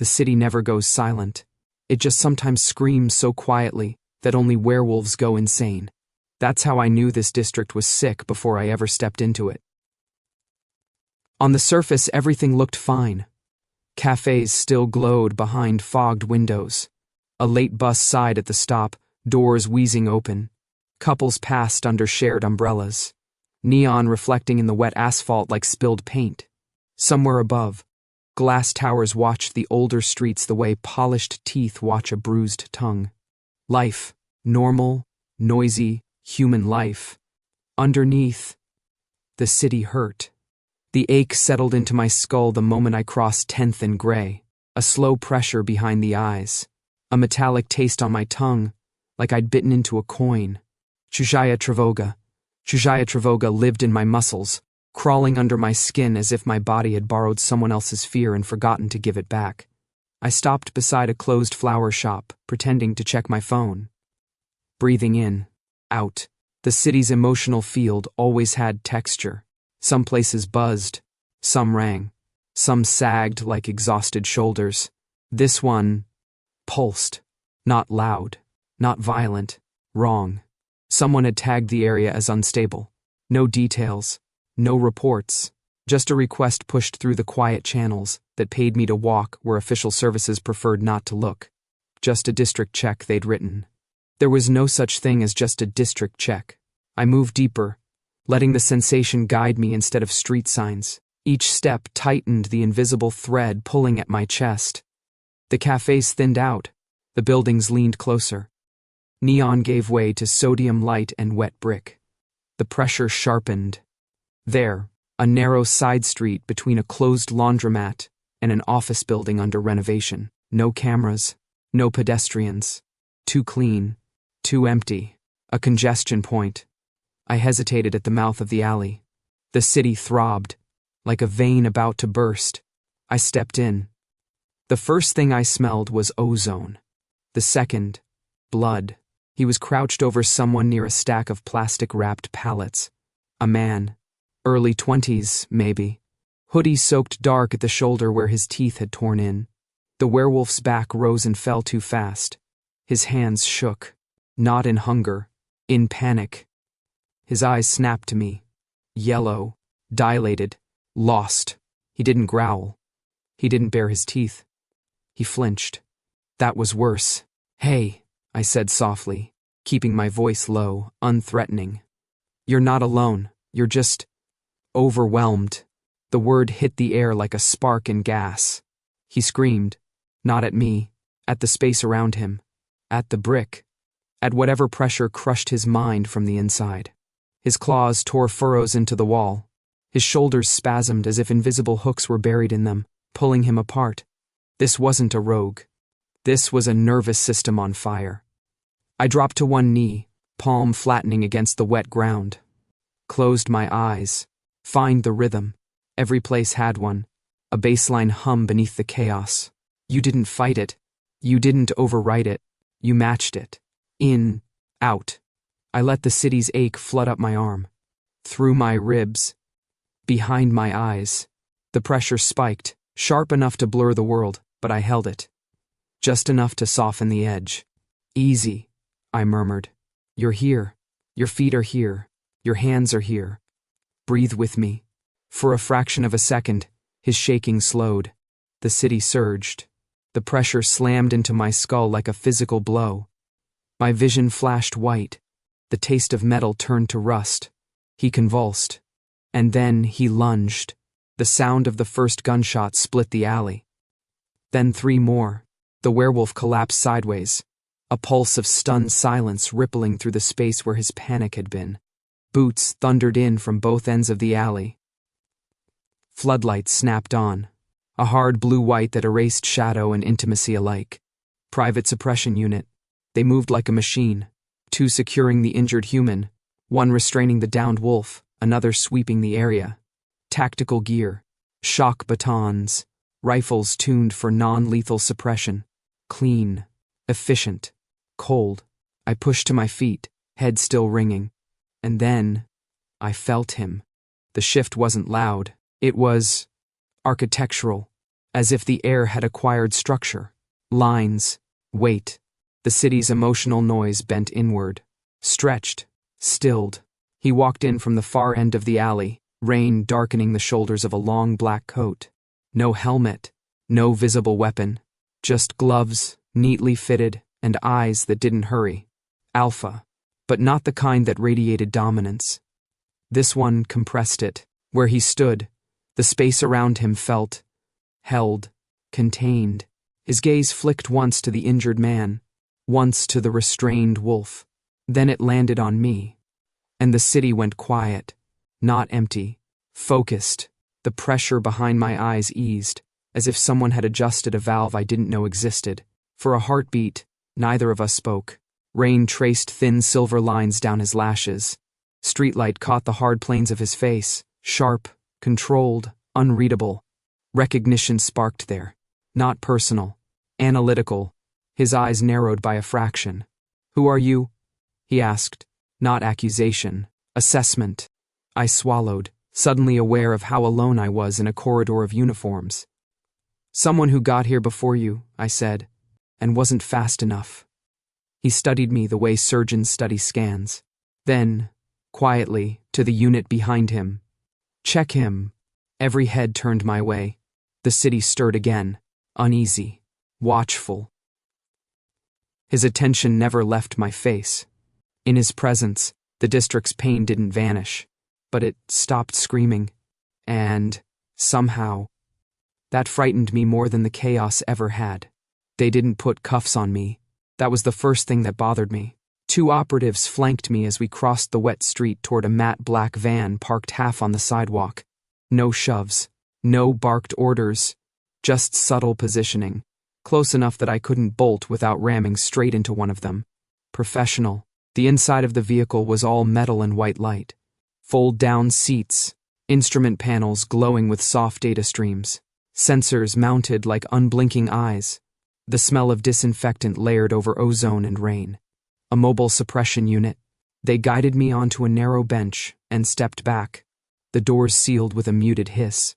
The city never goes silent. It just sometimes screams so quietly that only werewolves go insane. That's how I knew this district was sick before I ever stepped into it. On the surface, everything looked fine. Cafes still glowed behind fogged windows. A late bus sighed at the stop, doors wheezing open. Couples passed under shared umbrellas. Neon reflecting in the wet asphalt like spilled paint. Somewhere above, glass towers watched the older streets the way polished teeth watch a bruised tongue. Life, normal, noisy, human life. Underneath, the city hurt. The ache settled into my skull the moment I crossed 10th and Gray, a slow pressure behind the eyes, a metallic taste on my tongue, like I'd bitten into a coin. Chujaya Travoga lived in my muscles, crawling under my skin as if my body had borrowed someone else's fear and forgotten to give it back. I stopped beside a closed flower shop, pretending to check my phone. Breathing in, out. The city's emotional field always had texture. Some places buzzed, some rang, some sagged like exhausted shoulders. This one pulsed, not loud, not violent, wrong. Someone had tagged the area as unstable. No details, no reports, just a request pushed through the quiet channels that paid me to walk where official services preferred not to look. Just a district check they'd written. There was no such thing as just a district check. I moved deeper, letting the sensation guide me instead of street signs. Each step tightened the invisible thread pulling at my chest. The cafes thinned out. The buildings leaned closer. Neon gave way to sodium light and wet brick. The pressure sharpened. There, a narrow side street between a closed laundromat and an office building under renovation. No cameras, no pedestrians. Too clean, too empty. A congestion point. I hesitated at the mouth of the alley. The city throbbed, like a vein about to burst. I stepped in. The first thing I smelled was ozone. The second, blood. He was crouched over someone near a stack of plastic-wrapped pallets. A man, early 20s, maybe. Hoodie soaked dark at the shoulder where his teeth had torn in. The werewolf's back rose and fell too fast. His hands shook, not in hunger, in panic. His eyes snapped to me. Yellow, dilated, lost. He didn't growl. He didn't bare his teeth. He flinched. That was worse. "Hey," I said softly, keeping my voice low, unthreatening. "You're not alone. You're just overwhelmed." The word hit the air like a spark in gas. He screamed, not at me, at the space around him, at the brick, at whatever pressure crushed his mind from the inside. His claws tore furrows into the wall. His shoulders spasmed as if invisible hooks were buried in them, pulling him apart. This wasn't a rogue. This was a nervous system on fire. I dropped to one knee, palm flattening against the wet ground. Closed my eyes. Find the rhythm. Every place had one. A baseline hum beneath the chaos. You didn't fight it. You didn't overwrite it. You matched it. In, out. I let the city's ache flood up my arm. Through my ribs. Behind my eyes. The pressure spiked, sharp enough to blur the world, but I held it. Just enough to soften the edge. "Easy," I murmured. "You're here. Your feet are here. Your hands are here. Breathe with me." For a fraction of a second, his shaking slowed. The city surged. The pressure slammed into my skull like a physical blow. My vision flashed white. The taste of metal turned to rust. He convulsed. And then he lunged. The sound of the first gunshot split the alley. Then 3 more. The werewolf collapsed sideways. A pulse of stunned silence rippling through the space where his panic had been. Boots thundered in from both ends of the alley. Floodlights snapped on. A hard blue-white that erased shadow and intimacy alike. Private suppression unit. They moved like a machine. 2 securing the injured human, 1 restraining the downed wolf, another sweeping the area. Tactical gear, shock batons, rifles tuned for non-lethal suppression. Clean, efficient, cold. I pushed to my feet, head still ringing. And then, I felt him. The shift wasn't loud. It was architectural. as if the air had acquired structure. Lines, weight. The city's emotional noise bent inward, stretched, stilled. He walked in from the far end of the alley, rain darkening the shoulders of a long black coat. No helmet, no visible weapon, just gloves, neatly fitted, and eyes that didn't hurry. Alpha, but not the kind that radiated dominance. This one compressed it. Where he stood, the space around him felt held, contained. His gaze flicked once to the injured man, once to the restrained wolf. Then it landed on me. And the city went quiet, not empty, focused. The pressure behind my eyes eased, as if someone had adjusted a valve I didn't know existed. For a heartbeat, neither of us spoke. Rain traced thin silver lines down his lashes. Streetlight caught the hard planes of his face, sharp, controlled, unreadable. Recognition sparked there. Not personal, analytical. His eyes narrowed by a fraction. "Who are you?" he asked. Not accusation, assessment. I swallowed, suddenly aware of how alone I was in a corridor of uniforms. "Someone who got here before you," I said, "and wasn't fast enough." He studied me the way surgeons study scans. Then, quietly, to the unit behind him. "Check him." Every head turned my way. The city stirred again, uneasy, watchful. His attention never left my face. In his presence, the district's pain didn't vanish, but it stopped screaming. And, somehow, that frightened me more than the chaos ever had. They didn't put cuffs on me. That was the first thing that bothered me. 2 operatives flanked me as we crossed the wet street toward a matte black van parked half on the sidewalk. No shoves, no barked orders, just subtle positioning, close enough that I couldn't bolt without ramming straight into one of them. Professional. The inside of the vehicle was all metal and white light. Fold-down seats, instrument panels glowing with soft data streams, sensors mounted like unblinking eyes, the smell of disinfectant layered over ozone and rain. A mobile suppression unit. They guided me onto a narrow bench and stepped back, the doors sealed with a muted hiss.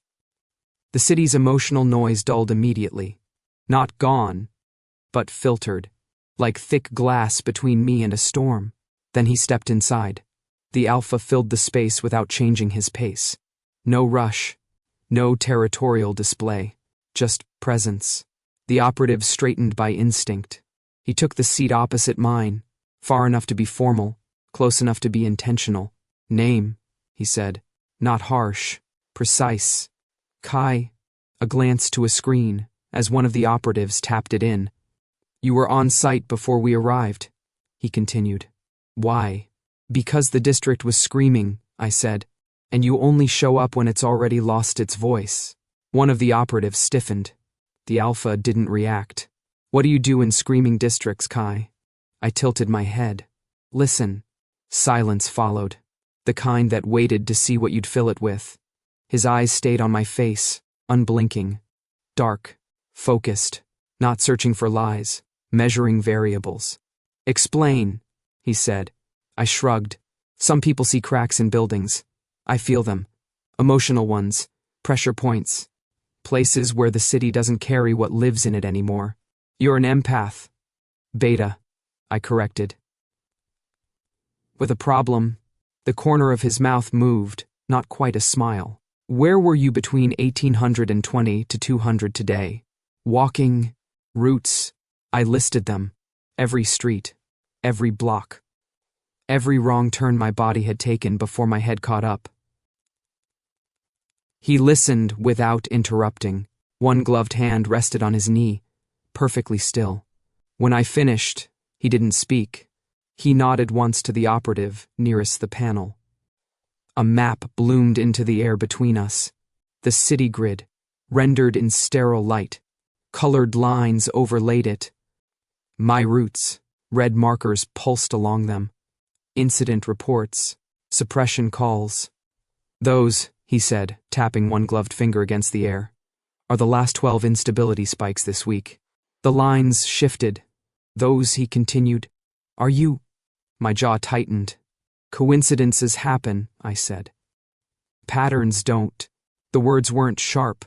The city's emotional noise dulled immediately. Not gone, but filtered, like thick glass between me and a storm. Then he stepped inside. The Alpha filled the space without changing his pace. No rush, no territorial display, just presence. The operative straightened by instinct. He took the seat opposite mine, far enough to be formal, close enough to be intentional. "Name," he said, not harsh, precise. "Kai." A glance to a screen, as one of the operatives tapped it in. "You were on site before we arrived," he continued. "Why?" "Because the district was screaming," I said, "and you only show up when it's already lost its voice." One of the operatives stiffened. The Alpha didn't react. "What do you do in screaming districts, Kai?" I tilted my head. "Listen." Silence followed, the kind that waited to see what you'd fill it with. His eyes stayed on my face, unblinking, dark, focused, not searching for lies, measuring variables. "Explain," he said. I shrugged. "Some people see cracks in buildings. I feel them. Emotional ones, pressure points, places where the city doesn't carry what lives in it anymore." "You're an empath." "Beta," I corrected. With a problem, the corner of his mouth moved, not quite a smile. "Where were you between 1820 to 200 today?" "Walking, routes." I listed them. Every street, every block, every wrong turn my body had taken before my head caught up. He listened without interrupting. One gloved hand rested on his knee, perfectly still. When I finished, he didn't speak. He nodded once to the operative nearest the panel. A map bloomed into the air between us. The city grid, rendered in sterile light. Colored lines overlaid it. My routes, red markers pulsed along them. Incident reports, suppression calls. "Those," he said, tapping one gloved finger against the air, "are the last 12 instability spikes this week." The lines shifted. "Those," he continued, "are you?" My jaw tightened. "Coincidences happen," I said. "Patterns don't." The words weren't sharp.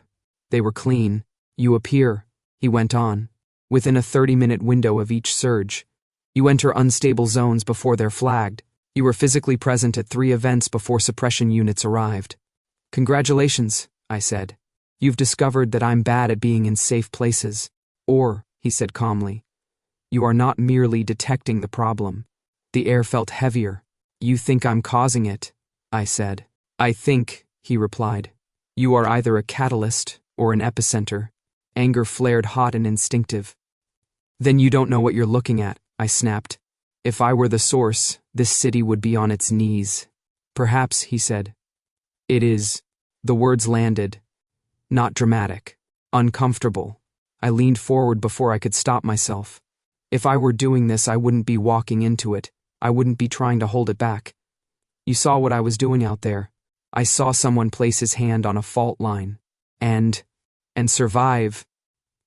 They were clean, You appear, he went on, within a 30-minute window of each surge. You enter unstable zones before they're flagged. You were physically present at 3 events before suppression units arrived. Congratulations, I said. You've discovered that I'm bad at being in safe places. Or, he said calmly, you are not merely detecting the problem. The air felt heavier. You think I'm causing it, I said. I think, he replied, you are either a catalyst or an epicenter. Anger flared hot and instinctive. Then you don't know what you're looking at, I snapped. If I were the source, this city would be on its knees. Perhaps, he said. It is. The words landed. Not dramatic. Uncomfortable. I leaned forward before I could stop myself. If I were doing this, I wouldn't be walking into it. I wouldn't be trying to hold it back. You saw what I was doing out there. I saw someone place his hand on a fault line. And survive.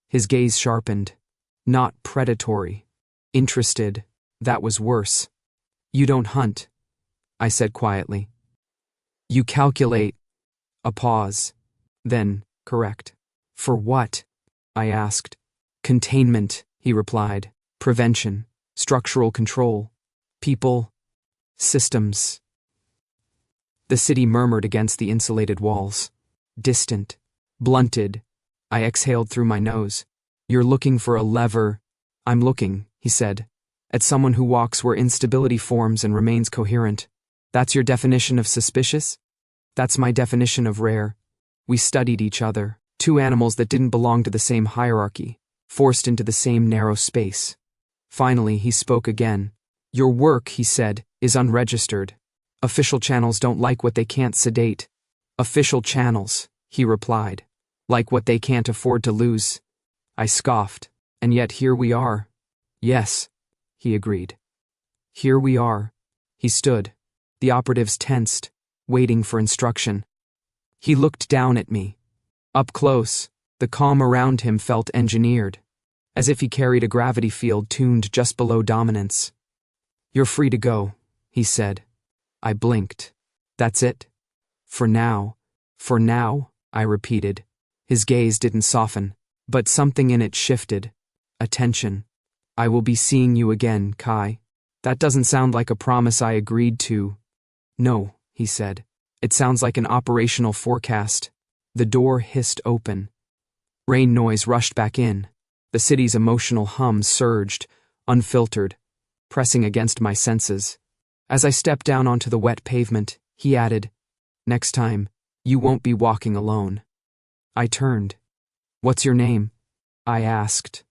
His gaze sharpened. Not predatory. Interested. That was worse. You don't hunt, I said quietly. You calculate. A pause. Then, correct. For what? I asked. Containment, he replied. Prevention. Structural control. People. Systems. The city murmured against the insulated walls. Distant. Blunted. I exhaled through my nose. You're looking for a lever. I'm looking, he said, at someone who walks where instability forms and remains coherent. That's your definition of suspicious? That's my definition of rare. We studied each other, 2 animals that didn't belong to the same hierarchy, forced into the same narrow space. Finally, he spoke again. Your work, he said, is unregistered. Official channels don't like what they can't sedate. Official channels, he replied, like what they can't afford to lose. I scoffed, and yet here we are. Yes, he agreed. Here we are. He stood, the operatives tensed, waiting for instruction. He looked down at me. Up close, the calm around him felt engineered, as if he carried a gravity field tuned just below dominance. You're free to go, he said. I blinked. That's it? For now, I repeated. His gaze didn't soften, but something in it shifted. Attention. I will be seeing you again, Kai. That doesn't sound like a promise I agreed to. No, he said. It sounds like an operational forecast. The door hissed open. Rain noise rushed back in. The city's emotional hum surged, unfiltered, pressing against my senses. As I stepped down onto the wet pavement, he added, Next time, you won't be walking alone. I turned. What's your name? I asked.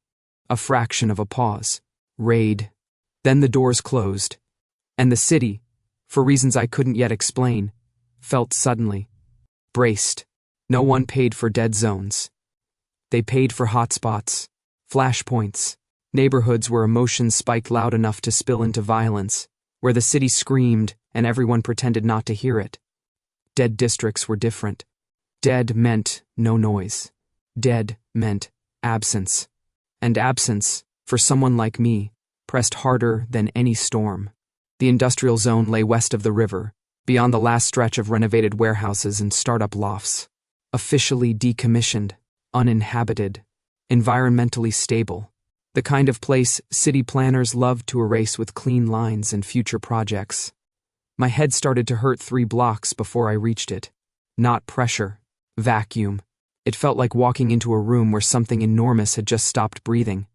A fraction of a pause. Reid. Then the doors closed. And the city, for reasons I couldn't yet explain, felt suddenly braced. No one paid for dead zones. They paid for hotspots, flashpoints, neighborhoods where emotions spiked loud enough to spill into violence, where the city screamed and everyone pretended not to hear it. Dead districts were different. Dead meant no noise. Dead meant absence. And absence, for someone like me, pressed harder than any storm. The industrial zone lay west of the river, beyond the last stretch of renovated warehouses and startup lofts. Officially decommissioned, uninhabited, environmentally stable. The kind of place city planners loved to erase with clean lines and future projects. My head started to hurt 3 blocks before I reached it. Not pressure, vacuum. It felt like walking into a room where something enormous had just stopped breathing.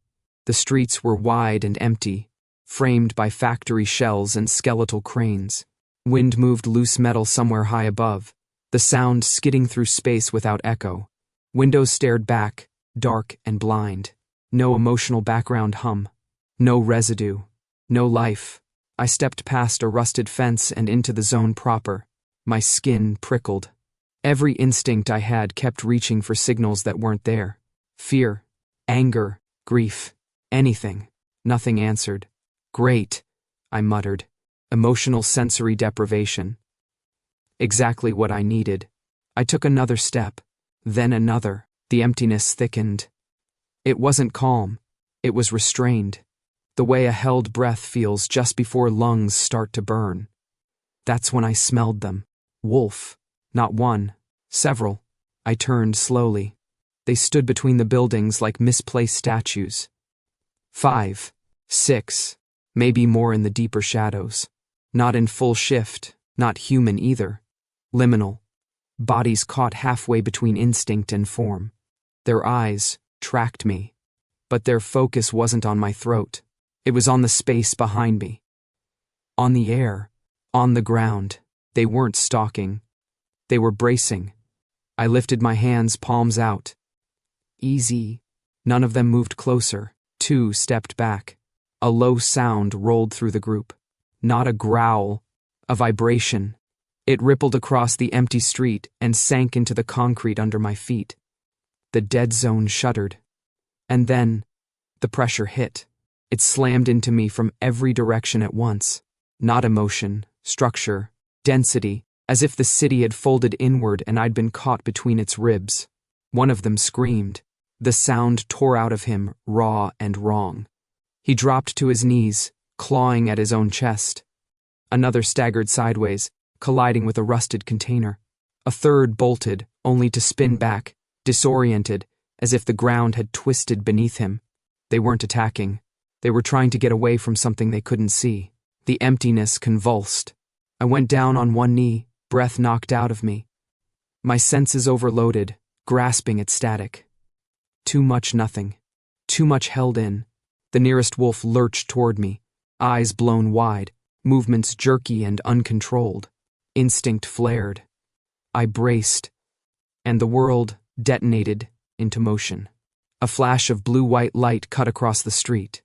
The streets were wide and empty, framed by factory shells and skeletal cranes. Wind moved loose metal somewhere high above, the sound skidding through space without echo. Windows stared back, dark and blind. No emotional background hum. No residue. No life. I stepped past a rusted fence and into the zone proper. My skin prickled. Every instinct I had kept reaching for signals that weren't there. Fear, anger, grief, anything. Nothing answered. Great, I muttered. Emotional sensory deprivation. Exactly what I needed. I took another step, then another. The emptiness thickened. It wasn't calm. It was restrained. The way a held breath feels just before lungs start to burn. That's when I smelled them. Wolf. Not one. Several. I turned slowly. They stood between the buildings like misplaced statues. 5, 6, maybe more in the deeper shadows. Not in full shift, not human either. Liminal. Bodies caught halfway between instinct and form. Their eyes tracked me, but their focus wasn't on my throat. It was on the space behind me. On the air, on the ground. They weren't stalking. They were bracing. I lifted my hands, palms out. Easy. None of them moved closer. 2 stepped back. A low sound rolled through the group. Not a growl, a vibration. It rippled across the empty street and sank into the concrete under my feet. The dead zone shuddered. And then, the pressure hit. It slammed into me from every direction at once. Not emotion, structure, density, as if the city had folded inward and I'd been caught between its ribs. One of them screamed. The sound tore out of him, raw and wrong. He dropped to his knees, clawing at his own chest. Another staggered sideways, colliding with a rusted container. A third bolted, only to spin back, disoriented, as if the ground had twisted beneath him. They weren't attacking. They were trying to get away from something they couldn't see. The emptiness convulsed. I went down on one knee, breath knocked out of me. My senses overloaded, grasping at static. Too much nothing. Too much held in. The nearest wolf lurched toward me, eyes blown wide, movements jerky and uncontrolled. Instinct flared. I braced, and the world detonated into motion. A flash of blue-white light cut across the street.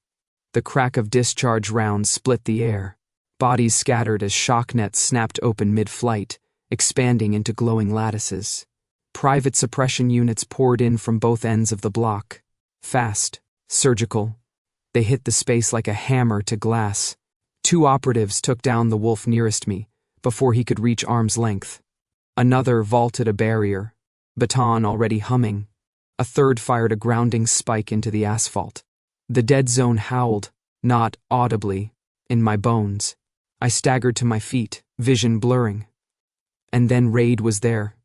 The crack of discharge rounds split the air. Bodies scattered as shock nets snapped open mid-flight, expanding into glowing lattices. Private suppression units poured in from both ends of the block. Fast, surgical. They hit the space like a hammer to glass. 2 operatives took down the wolf nearest me, before he could reach arm's length. Another vaulted a barrier, baton already humming. A third fired a grounding spike into the asphalt. The dead zone howled, not audibly, in my bones. I staggered to my feet, vision blurring. And then Reid was there.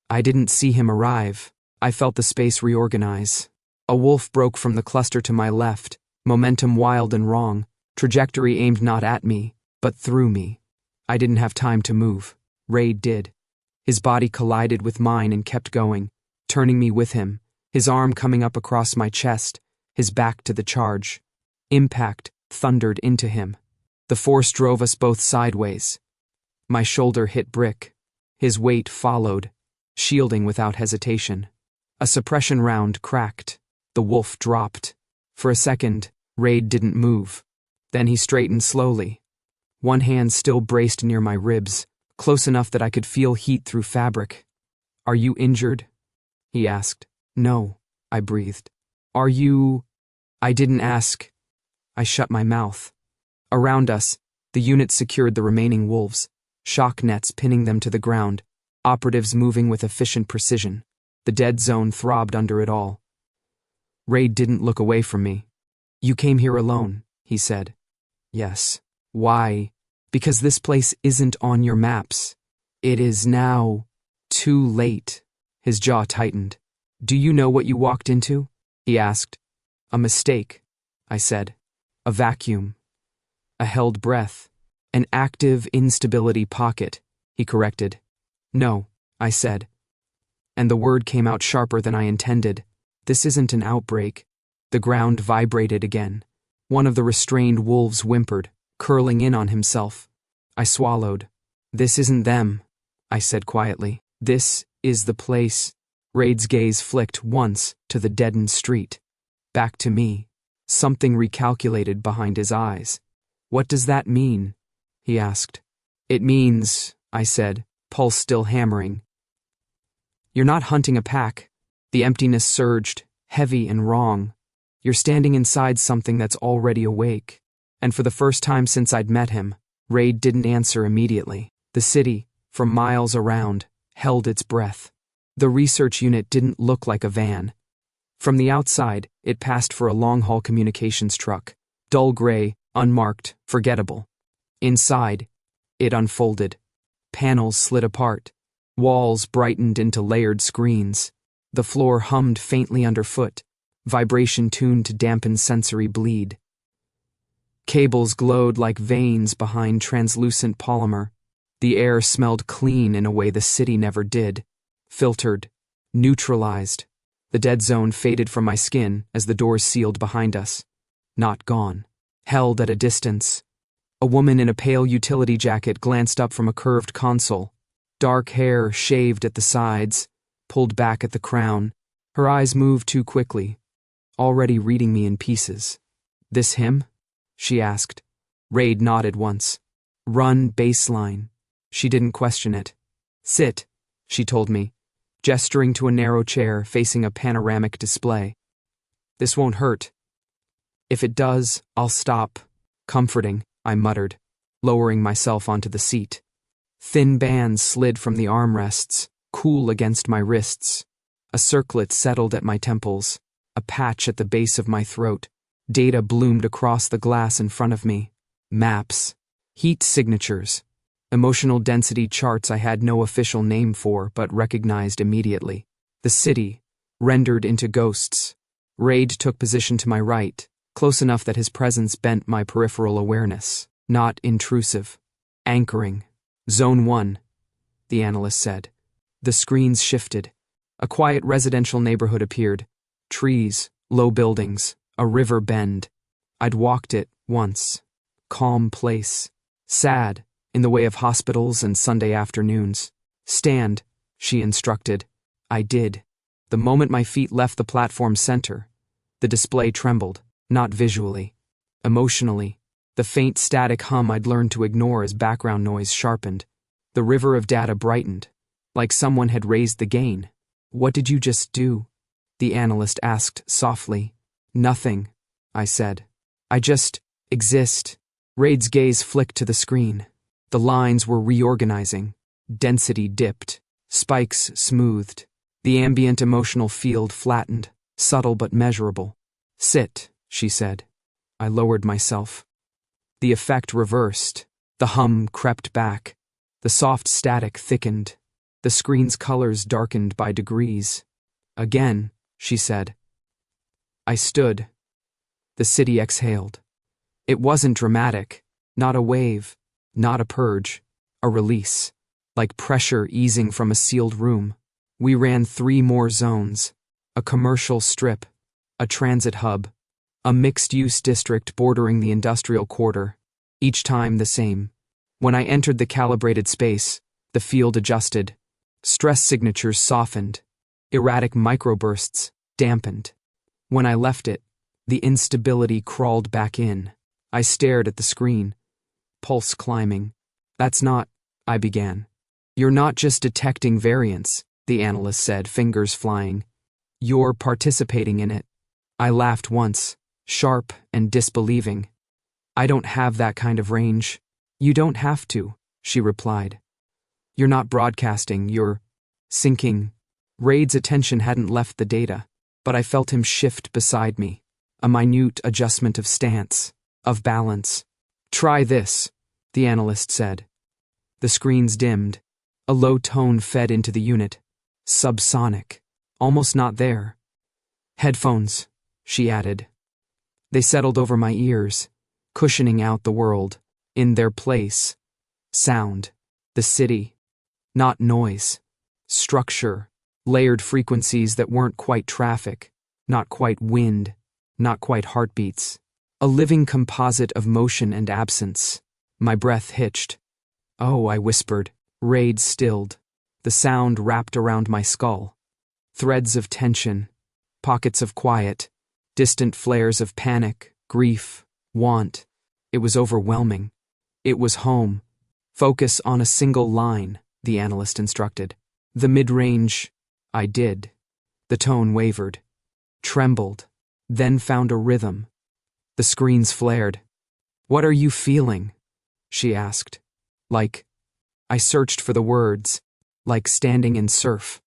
I didn't see him arrive. I felt the space reorganize. A wolf broke from the cluster to my left, momentum wild and wrong, trajectory aimed not at me, but through me. I didn't have time to move. Reid did. His body collided with mine and kept going, turning me with him, his arm coming up across my chest, his back to the charge. Impact thundered into him. The force drove us both sideways. My shoulder hit brick. His weight followed, shielding without hesitation. A suppression round cracked. The wolf dropped. For a second, Reid didn't move. Then he straightened slowly. One hand still braced near my ribs, close enough that I could feel heat through fabric. "Are you injured?" he asked. "No," I breathed. "Are you—" I didn't ask. I shut my mouth. Around us, the unit secured the remaining wolves, shock nets pinning them to the ground, operatives moving with efficient precision. The dead zone throbbed under it all. Reid didn't look away from me. "You came here alone," he said. "Yes." "Why?" "Because this place isn't on your maps. It is now too late." His jaw tightened. "Do you know what you walked into?" he asked. "A mistake," I said. "A vacuum." A held breath. "An active instability pocket," he corrected. "No," I said. And the word came out sharper than I intended. "This isn't an outbreak." The ground vibrated again. One of the restrained wolves whimpered, curling in on himself. I swallowed. "This isn't them," I said quietly. "This is the place." Reid's gaze flicked once to the deadened street. Back to me. Something recalculated behind his eyes. "What does that mean?" he asked. "It means," I said, pulse still hammering. "You're not hunting a pack." The emptiness surged, heavy and wrong. "You're standing inside something that's already awake." And for the first time since I'd met him, Reid didn't answer immediately. The city, from miles around, held its breath. The research unit didn't look like a van. From the outside, it passed for a long-haul communications truck, dull gray, unmarked, forgettable. Inside, it unfolded. Panels slid apart. Walls brightened into layered screens. The floor hummed faintly underfoot, vibration tuned to dampen sensory bleed. Cables glowed like veins behind translucent polymer. The air smelled clean in a way the city never did. Filtered, neutralized. The dead zone faded from my skin as the doors sealed behind us. Not gone. Held at a distance. A woman in a pale utility jacket glanced up from a curved console. Dark hair shaved at the sides, pulled back at the crown. Her eyes moved too quickly, already reading me in pieces. "This him?" she asked. Reid nodded once. "Run baseline." She didn't question it. "Sit," she told me, gesturing to a narrow chair facing a panoramic display. "This won't hurt." "If it does, I'll stop." "Comforting," I muttered, lowering myself onto the seat. Thin bands slid from the armrests, cool against my wrists. A circlet settled at my temples, a patch at the base of my throat. Data bloomed across the glass in front of me. Maps, heat signatures, emotional density charts I had no official name for but recognized immediately. The city, rendered into ghosts. Reid took position to my right, close enough that his presence bent my peripheral awareness. Not intrusive. Anchoring. "Zone 1, the analyst said. The screens shifted. A quiet residential neighborhood appeared. Trees, low buildings, a river bend. I'd walked it once. Calm place. Sad, in the way of hospitals and Sunday afternoons. "Stand," she instructed. I did. The moment my feet left the platform center, the display trembled, not visually, emotionally. The faint static hum I'd learned to ignore as background noise sharpened. The river of data brightened, like someone had raised the gain. "What did you just do?" the analyst asked softly. "Nothing," I said. "I just exist." Reid's gaze flicked to the screen. The lines were reorganizing. Density dipped. Spikes smoothed. The ambient emotional field flattened, subtle but measurable. "Sit," she said. I lowered myself. The effect reversed. The hum crept back. The soft static thickened. The screen's colors darkened by degrees. "Again," she said. I stood. The city exhaled. It wasn't dramatic. Not a wave. Not a purge. A release. Like pressure easing from a sealed room. We ran 3 more zones. A commercial strip. A transit hub. A mixed-use district bordering the industrial quarter. Each time the same. When I entered the calibrated space, the field adjusted. Stress signatures softened. Erratic microbursts dampened. When I left it, the instability crawled back in. I stared at the screen. Pulse climbing. "That's not," I began. "You're not just detecting variance," the analyst said, fingers flying. "You're participating in it." I laughed once, sharp and disbelieving. "I don't have that kind of range." "You don't have to," she replied. "You're not broadcasting, you're syncing." Reid's attention hadn't left the data, but I felt him shift beside me. A minute adjustment of stance, of balance. "Try this," the analyst said. The screens dimmed. A low tone fed into the unit. Subsonic. Almost not there. "Headphones," she added. They settled over my ears, cushioning out the world. In their place. Sound. The city. Not noise. Structure. Layered frequencies that weren't quite traffic. Not quite wind. Not quite heartbeats. A living composite of motion and absence. My breath hitched. "Oh," I whispered. Reid stilled. The sound wrapped around my skull. Threads of tension. Pockets of quiet. Distant flares of panic, grief, want. It was overwhelming. It was home. "Focus on a single line," the analyst instructed. "The mid-range." I did. The tone wavered. Trembled. Then found a rhythm. The screens flared. "What are you feeling?" she asked. Like, I searched for the words. Like standing in surf.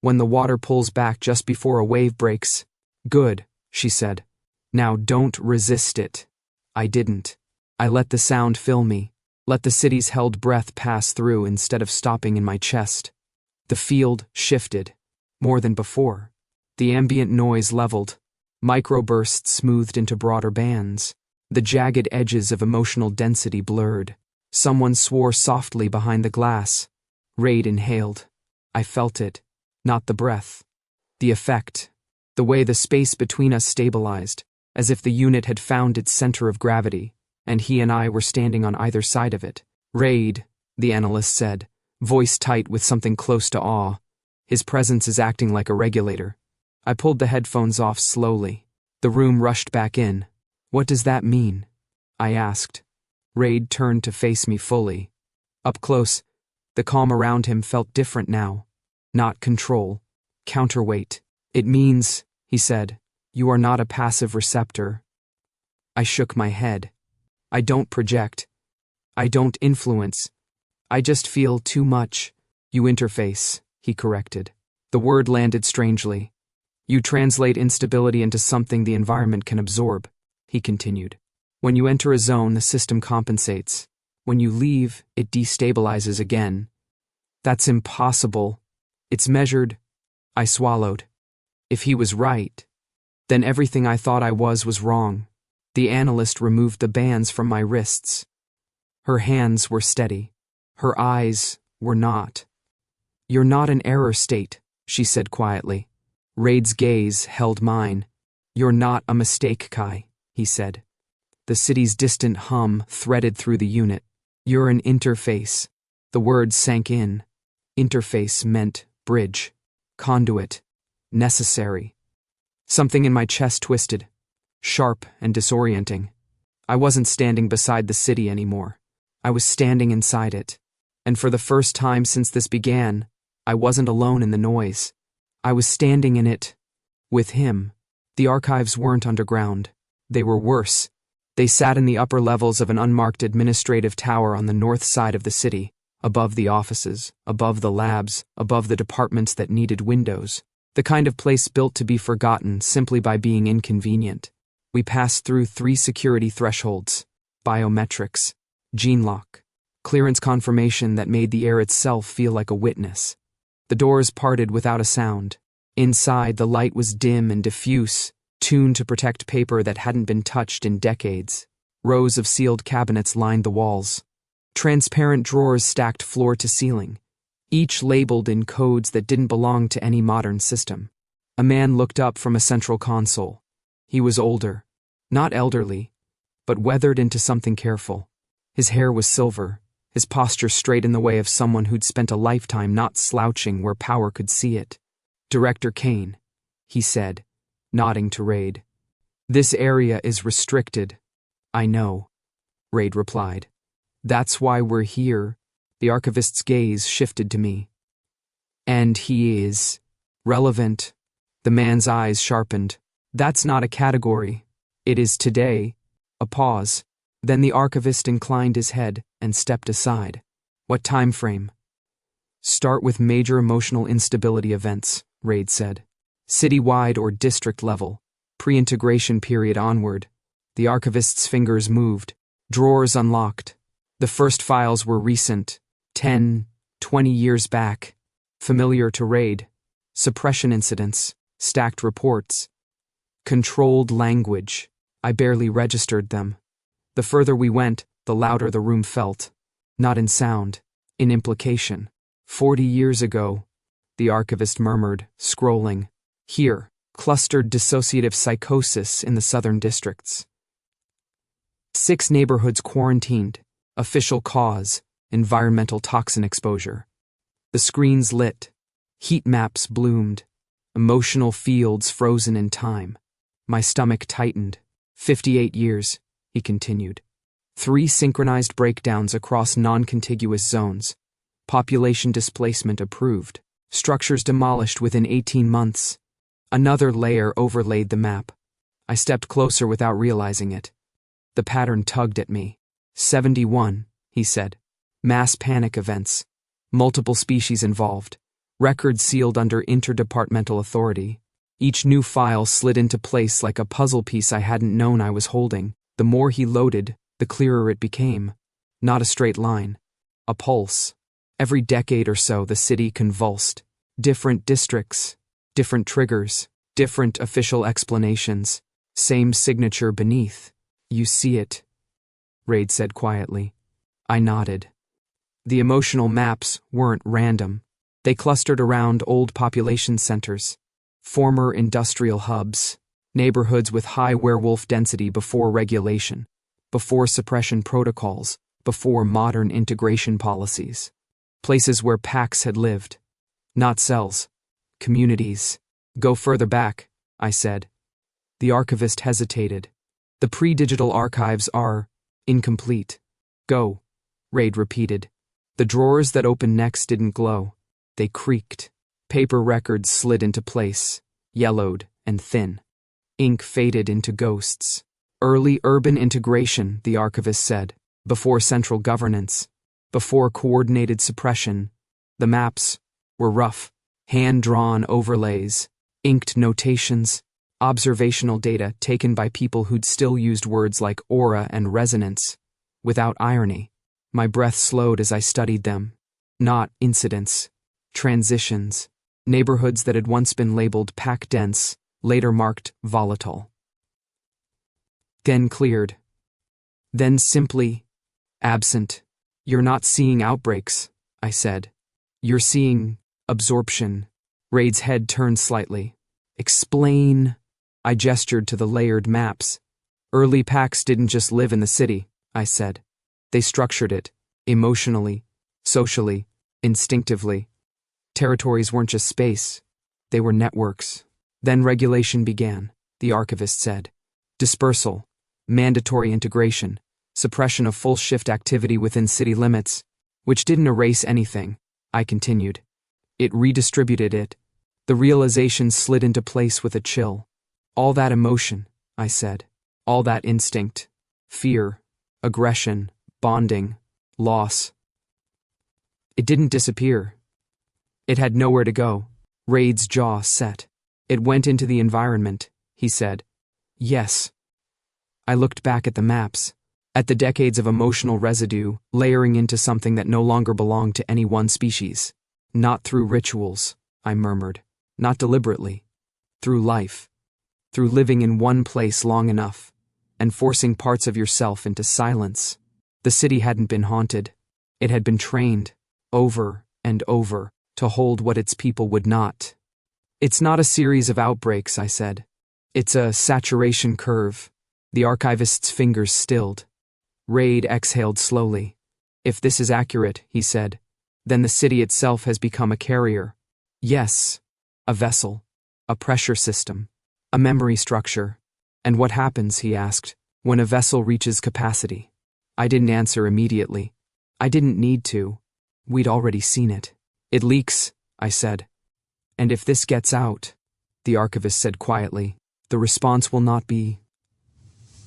When the water pulls back just before a wave breaks. "Good," she said. "Now don't resist it." I didn't. I let the sound fill me, let the city's held breath pass through instead of stopping in my chest. The field shifted. more than before. The ambient noise leveled, microbursts smoothed into broader bands, the jagged edges of emotional density blurred. Someone swore softly behind the glass. Reid inhaled. I felt it, not the breath. The effect, the way the space between us stabilized, as if the unit had found its center of gravity, and he and I were standing on either side of it. Reid, the analyst said, voice tight with something close to awe. His presence is acting like a regulator. I pulled the headphones off slowly. The room rushed back in. What does that mean? I asked. Reid turned to face me fully. Up close, the calm around him felt different now. Not control. Counterweight. It means, he said, you are not a passive receptor. I shook my head. I don't project. I don't influence. I just feel too much. You interface, he corrected. The word landed strangely. You translate instability into something the environment can absorb, he continued. When you enter a zone, the system compensates. When you leave, it destabilizes again. That's impossible. It's measured. I swallowed. If he was right, then everything I thought I was wrong. The analyst removed the bands from my wrists. Her hands were steady. Her eyes were not. You're not an error state, she said quietly. Reid's gaze held mine. You're not a mistake, Kai, he said. The city's distant hum threaded through the unit. You're an interface. The words sank in. Interface meant bridge, conduit, necessary. Something in my chest twisted, sharp and disorienting. I wasn't standing beside the city anymore. I was standing inside it. And for the first time since this began, I wasn't alone in the noise. I was standing in it with him. The archives weren't underground. They were worse. They sat in the upper levels of an unmarked administrative tower on the north side of the city, above the offices, above the labs, above the departments that needed windows. The kind of place built to be forgotten simply by being inconvenient. We passed through 3 security thresholds: biometrics, gene lock, clearance confirmation that made the air itself feel like a witness. The doors parted without a sound. Inside, the light was dim and diffuse, tuned to protect paper that hadn't been touched in decades. Rows of sealed cabinets lined the walls. Transparent drawers stacked floor to ceiling, each labeled in codes that didn't belong to any modern system. A man looked up from a central console. He was older, not elderly, but weathered into something careful. His hair was silver, his posture straight in the way of someone who'd spent a lifetime not slouching where power could see it. Director Cain, he said, nodding to Reid. This area is restricted. I know, Reid replied. That's why we're here. The archivist's gaze shifted to me. And he is relevant. The man's eyes sharpened. That's not a category. It is today. A pause. Then the archivist inclined his head and stepped aside. What time frame? Start with major emotional instability events, Reid said. Citywide or district level. Pre-integration period onward. The archivist's fingers moved. Drawers unlocked. The first files were recent. 10, 20 years back. Familiar to Reid. Suppression incidents. Stacked reports. Controlled language. I barely registered them. The further we went, the louder the room felt. Not in sound, in implication. 40 years ago, the archivist murmured, scrolling. Here, clustered dissociative psychosis in the southern districts. 6 neighborhoods quarantined. Official cause, environmental toxin exposure. The screens lit. Heat maps bloomed. Emotional fields frozen in time. My stomach tightened. 58 years, he continued. 3 synchronized breakdowns across non-contiguous zones. Population displacement approved. Structures demolished within 18 months. Another layer overlaid the map. I stepped closer without realizing it. The pattern tugged at me. 71, he said. Mass panic events. Multiple species involved. Records sealed under interdepartmental authority. Each new file slid into place like a puzzle piece I hadn't known I was holding. The more he loaded, the clearer it became. Not a straight line. A pulse. Every decade or so, the city convulsed. Different districts, Different triggers, different official explanations, same signature beneath. You see it, Reid said quietly. I nodded. The emotional maps weren't random. They clustered around old population centers, former industrial hubs, neighborhoods with high werewolf density before regulation, before suppression protocols, before modern integration policies. Places where packs had lived. Not cells. Communities. Go further back, I said. The archivist hesitated. The pre-digital archives are incomplete. Go, Reid repeated. The drawers that opened next didn't glow. They creaked. Paper records slid into place, yellowed and thin. Ink faded into ghosts. Early urban integration, the archivist said, before central governance, before coordinated suppression. The maps were rough, hand-drawn overlays, inked notations, observational data taken by people who'd still used words like aura and resonance, without irony. My breath slowed as I studied them. Not incidents, transitions, neighborhoods that had once been labeled pack-dense, later marked volatile. Then cleared. Then simply absent. You're not seeing outbreaks, I said. You're seeing absorption. Reid's head turned slightly. Explain. I gestured to the layered maps. Early packs didn't just live in the city, I said. They structured it, emotionally, socially, instinctively. Territories weren't just space. They were networks. Then regulation began, the archivist said. Dispersal, mandatory integration, suppression of full shift activity within city limits, which didn't erase anything, I continued. It redistributed it. The realization slid into place with a chill. All that emotion, I said. All that instinct. Fear, aggression, bonding, loss. It didn't disappear. It had nowhere to go. Reid's jaw set. It went into the environment, he said. Yes. I looked back at the maps, at the decades of emotional residue layering into something that no longer belonged to any one species. Not through rituals, I murmured. Not deliberately. Through life. Through living in one place long enough, and forcing parts of yourself into silence. The city hadn't been haunted. It had been trained, over and over, to hold what its people would not. It's not a series of outbreaks, I said. It's a saturation curve. The archivist's fingers stilled. Reid exhaled slowly. If this is accurate, he said, then the city itself has become a carrier. Yes, a vessel, a pressure system, a memory structure. And what happens, he asked, when a vessel reaches capacity? I didn't answer immediately. I didn't need to. We'd already seen it. It leaks, I said. And if this gets out, the archivist said quietly, the response will not be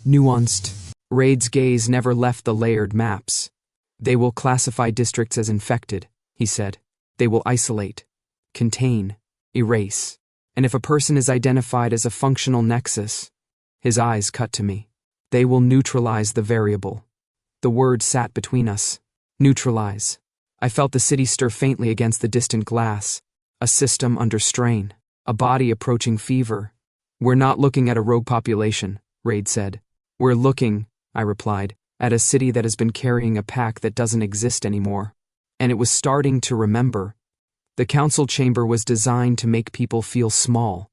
nuanced. Reid's gaze never left the layered maps. They will classify districts as infected, he said. They will isolate, contain, erase. And if a person is identified as a functional nexus, his eyes cut to me. They will neutralize the variable. The word sat between us. Neutralize. I felt the city stir faintly against the distant glass. A system under strain. A body approaching fever. We're not looking at a rogue population, Reid said. We're looking, I replied, at a city that has been carrying a pack that doesn't exist anymore. And it was starting to remember. The council chamber was designed to make people feel small.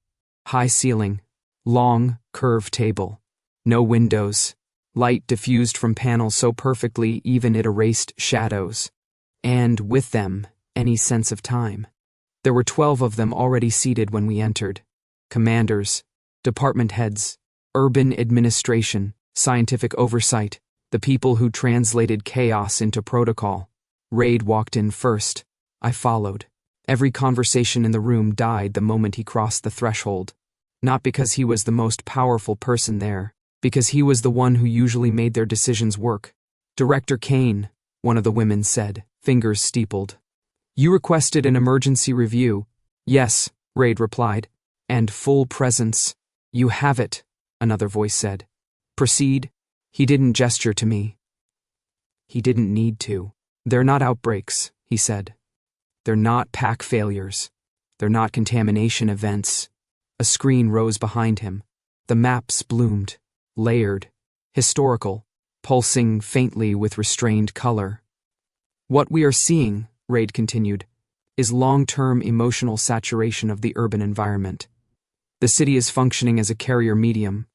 High ceiling. Long, curved table. No windows. Light diffused from panels so perfectly even it erased shadows. And with them, any sense of time. There were 12 of them already seated when we entered. Commanders, department heads, urban administration, scientific oversight, the people who translated chaos into protocol. Reid walked in first. I followed. Every conversation in the room died the moment he crossed the threshold. Not because he was the most powerful person there, because he was the one who usually made their decisions work. Director Cain, one of the women said, fingers steepled. You requested an emergency review. Yes, Reid replied. And full presence. You have it, another voice said. Proceed. He didn't gesture to me. He didn't need to. They're not outbreaks, he said. They're not pack failures. They're not contamination events. A screen rose behind him. The maps bloomed, layered, historical, pulsing faintly with restrained color. What we are seeing, Reid continued, is long-term emotional saturation of the urban environment. The city is functioning as a carrier medium.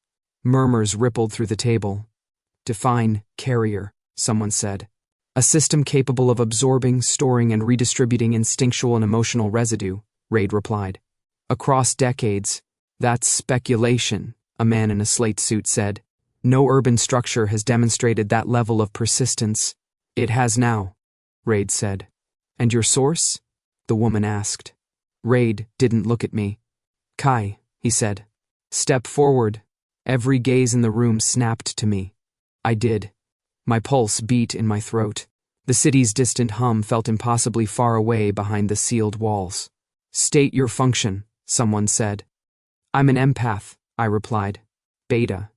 Murmurs rippled through the table. Define carrier, someone said. A system capable of absorbing, storing, and redistributing instinctual and emotional residue, Reid replied. Across decades, that's speculation, a man in a slate suit said. No urban structure has demonstrated that level of persistence. It has now, Reid said. And your source? The woman asked. Reid didn't look at me. Kai, he said. Step forward. Every gaze in the room snapped to me. I did. My pulse beat in my throat. The city's distant hum felt impossibly far away behind the sealed walls. State your function, someone said. I'm an empath, I replied. Beta.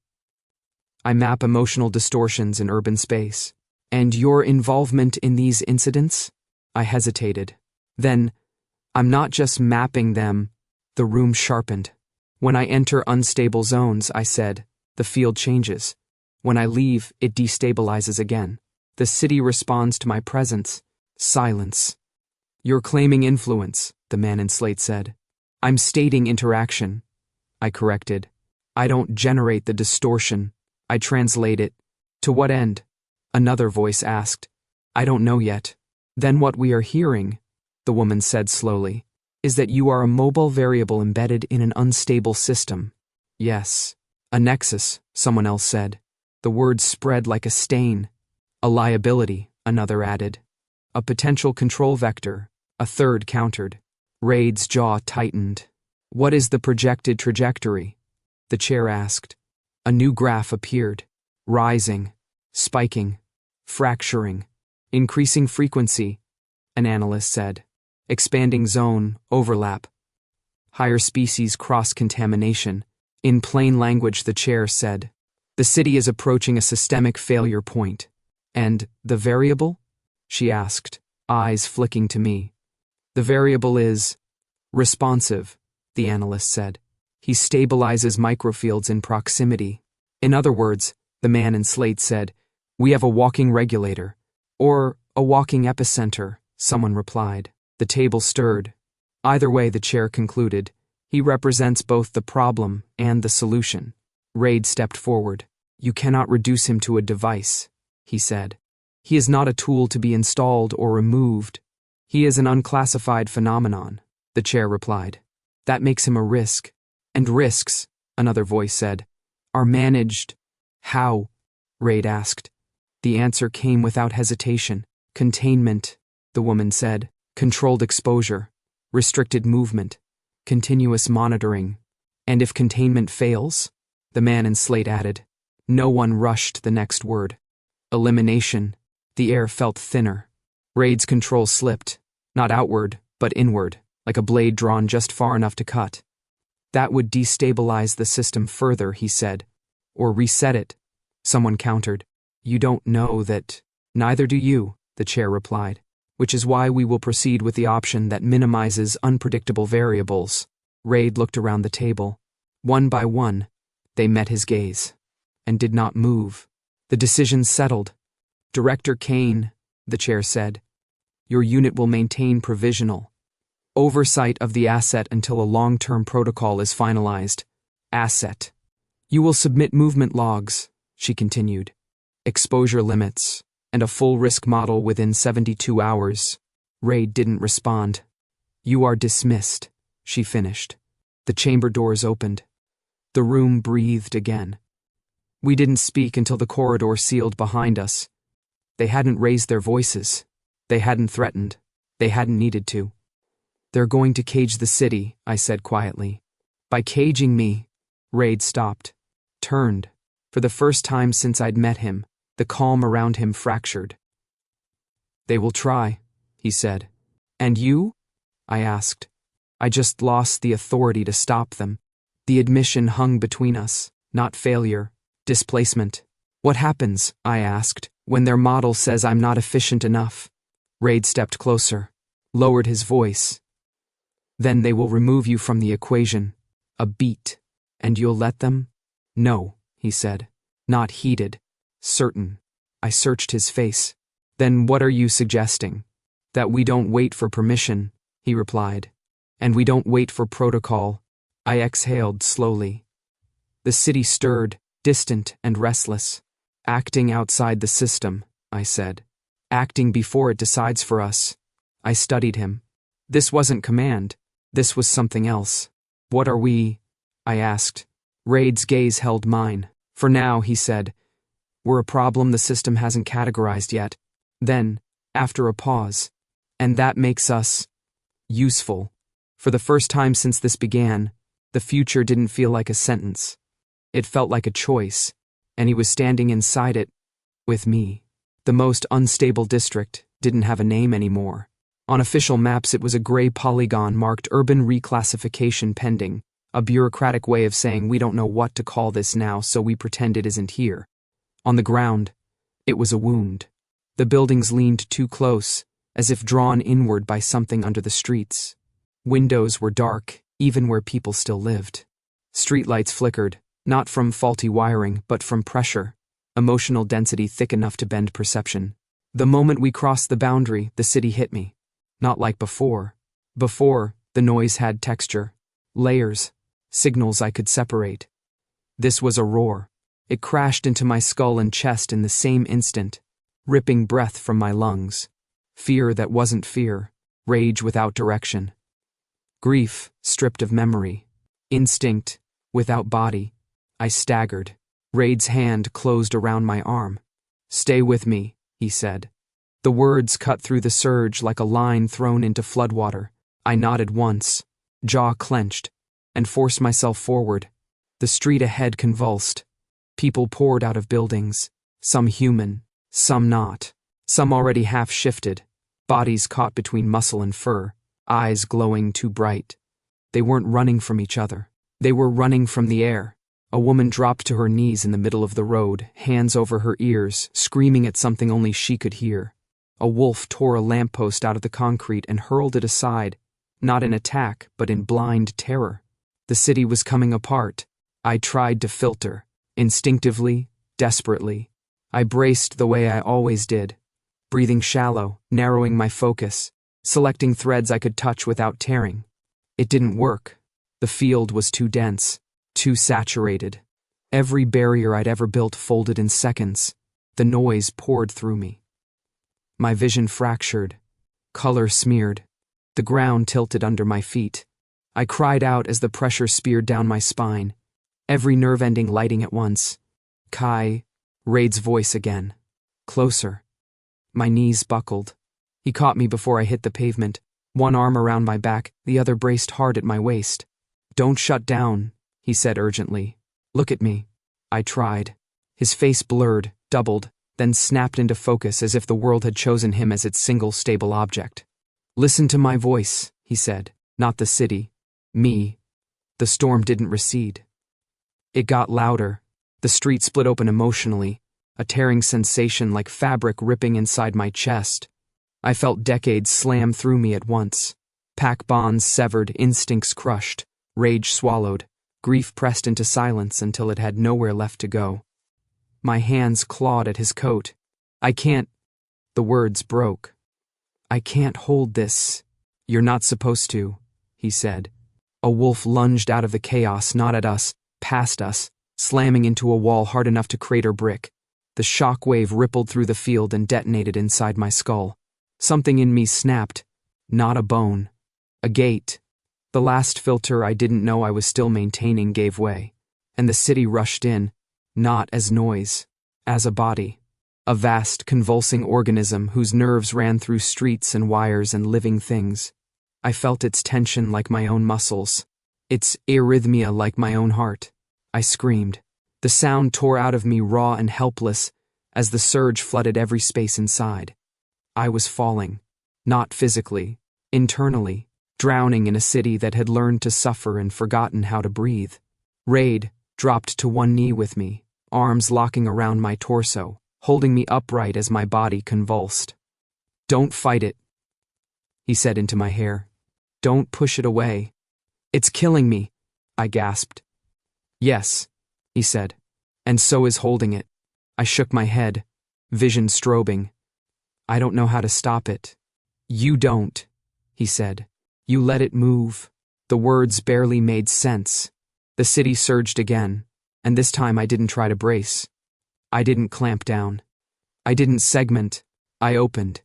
I map emotional distortions in urban space. And your involvement in these incidents? I hesitated. Then, I'm not just mapping them. The room sharpened. When I enter unstable zones, I said, the field changes. When I leave, it destabilizes again. The city responds to my presence. Silence. You're claiming influence, the man in slate said. I'm stating interaction. I corrected. I don't generate the distortion. I translate it. To what end? Another voice asked. I don't know yet. Then what we are hearing, the woman said slowly, is that you are a mobile variable embedded in an unstable system. Yes. A nexus, someone else said. The word spread like a stain. A liability, another added. A potential control vector, a third countered. Reid's jaw tightened. What is the projected trajectory? The chair asked. A new graph appeared. Rising, spiking, fracturing, increasing frequency, an analyst said. Expanding zone, overlap. Higher species cross-contamination. In plain language, the chair said. The city is approaching a systemic failure point. And the variable? She asked, eyes flicking to me. The variable is responsive, the analyst said. He stabilizes microfields in proximity. In other words, the man in slate said, we have a walking regulator. Or a walking epicenter, someone replied. The table stirred. Either way, the chair concluded, he represents both the problem and the solution. Reid stepped forward. You cannot reduce him to a device, he said. He is not a tool to be installed or removed. He is an unclassified phenomenon, the chair replied. That makes him a risk. And risks, another voice said, are managed. How? Reid asked. The answer came without hesitation. Containment, the woman said. Controlled exposure. Restricted movement. Continuous monitoring. And if containment fails? The man in slate added. No one rushed the next word. Elimination. The air felt thinner. Reid's control slipped, not outward, but inward, like a blade drawn just far enough to cut. That would destabilize the system further, he said. Or reset it. Someone countered. You don't know that. Neither do you, the chair replied. Which is why we will proceed with the option that minimizes unpredictable variables. Reid looked around the table. One by one, they met his gaze. And did not move. The decision settled. Director Cain, the chair said. Your unit will maintain provisional oversight of the asset until a long-term protocol is finalized. Asset. You will submit movement logs, she continued. Exposure limits, and a full risk model within 72 hours. Reid didn't respond. You are dismissed, she finished. The chamber doors opened. The room breathed again. We didn't speak until the corridor sealed behind us. They hadn't raised their voices. They hadn't threatened. They hadn't needed to. They're going to cage the city, I said quietly. By caging me. Reid stopped. Turned. For the first time since I'd met him, the calm around him fractured. They will try, he said. And you? I asked. I just lost the authority to stop them. The admission hung between us, not failure, displacement. What happens, I asked, when their model says I'm not efficient enough? Reid stepped closer, lowered his voice. Then they will remove you from the equation. A beat. And you'll let them? No, he said. Not heated. Certain. I searched his face. Then what are you suggesting? That we don't wait for permission, he replied. And we don't wait for protocol. I exhaled slowly. The city stirred, distant and restless. Acting outside the system, I said. Acting before it decides for us. I studied him. This wasn't command. This was something else. What are we? I asked. Reid's gaze held mine. For now, he said. We're a problem the system hasn't categorized yet. Then, after a pause. And that makes us useful. For the first time since this began, the future didn't feel like a sentence. It felt like a choice, and he was standing inside it, with me. The most unstable district didn't have a name anymore. On official maps it was a gray polygon marked urban reclassification pending, a bureaucratic way of saying we don't know what to call this now, so we pretend it isn't here. On the ground, it was a wound. The buildings leaned too close, as if drawn inward by something under the streets. Windows were dark, even where people still lived. Streetlights flickered, not from faulty wiring, but from pressure, emotional density thick enough to bend perception. The moment we crossed the boundary, the city hit me. Not like before. Before, the noise had texture, layers, signals I could separate. This was a roar. It crashed into my skull and chest in the same instant, ripping breath from my lungs. Fear that wasn't fear, rage without direction. Grief, stripped of memory. Instinct, without body. I staggered. Reid's hand closed around my arm. Stay with me, he said. The words cut through the surge like a line thrown into floodwater. I nodded once, jaw clenched, and forced myself forward. The street ahead convulsed. People poured out of buildings, some human, some not, some already half-shifted, bodies caught between muscle and fur, eyes glowing too bright. They weren't running from each other. They were running from the air. A woman dropped to her knees in the middle of the road, hands over her ears, screaming at something only she could hear. A wolf tore a lamppost out of the concrete and hurled it aside, not in attack, but in blind terror. The city was coming apart. I tried to filter. Instinctively, desperately. I braced the way I always did, breathing shallow, narrowing my focus, selecting threads I could touch without tearing. It didn't work. The field was too dense, too saturated. Every barrier I'd ever built folded in seconds. The noise poured through me. My vision fractured, color smeared. The ground tilted under my feet. I cried out as the pressure speared down my spine, every nerve ending lighting at once. Kai, Reid's voice again. Closer. My knees buckled. He caught me before I hit the pavement, one arm around my back, the other braced hard at my waist. Don't shut down, he said urgently. Look at me. I tried. His face blurred, doubled, then snapped into focus as if the world had chosen him as its single stable object. Listen to my voice, he said, not the city. Me. The storm didn't recede. It got louder. The street split open emotionally, a tearing sensation like fabric ripping inside my chest. I felt decades slam through me at once. Pack bonds severed, instincts crushed, rage swallowed, grief pressed into silence until it had nowhere left to go. My hands clawed at his coat. I can't. The words broke. I can't hold this. You're not supposed to, he said. A wolf lunged out of the chaos, not at us, past us, slamming into a wall hard enough to crater brick. The shock wave rippled through the field and detonated inside my skull. Something in me snapped. Not a bone. A gate. The last filter I didn't know I was still maintaining gave way, and the city rushed in, not as noise, as a body. A vast, convulsing organism whose nerves ran through streets and wires and living things. I felt its tension like my own muscles, its arrhythmia like my own heart. I screamed. The sound tore out of me raw and helpless as the surge flooded every space inside. I was falling, not physically, internally, drowning in a city that had learned to suffer and forgotten how to breathe. Reid dropped to one knee with me, arms locking around my torso, holding me upright as my body convulsed. Don't fight it, he said into my hair. Don't push it away. It's killing me, I gasped. Yes, he said. And so is holding it. I shook my head, vision strobing. I don't know how to stop it. You don't, he said. You let it move. The words barely made sense. The city surged again, and this time I didn't try to brace. I didn't clamp down. I didn't segment. I opened.